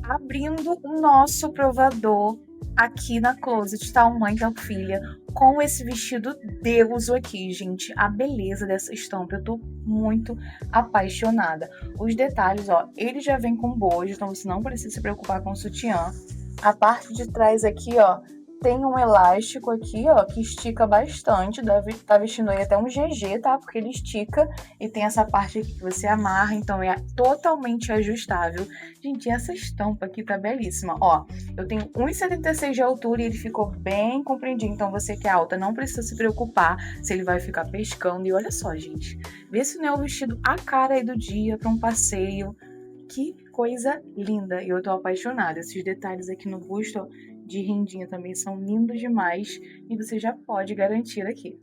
abrindo o nosso provador aqui na closet, tá? Mãe da filha, com esse vestido Deus aqui, gente. A beleza dessa estampa, eu tô muito apaixonada. Os detalhes, ó, ele já vem com bojo, então você não precisa se preocupar com o sutiã. A parte de trás aqui, ó, tem um elástico aqui, ó, que estica bastante. Deve tá vestindo aí até um GG, tá? Porque ele estica e tem essa parte aqui que você amarra, então é totalmente ajustável. Gente, essa estampa aqui tá belíssima. Ó, eu tenho 1,76 de altura e ele ficou bem compridinho, então você que é alta não precisa se preocupar se ele vai ficar pescando. E olha só, gente, vê se não é o vestido a cara aí do dia para um passeio. Que coisa linda! E eu tô apaixonada. Esses detalhes aqui no busto, ó, de rendinha também são lindos demais e você já pode garantir aqui.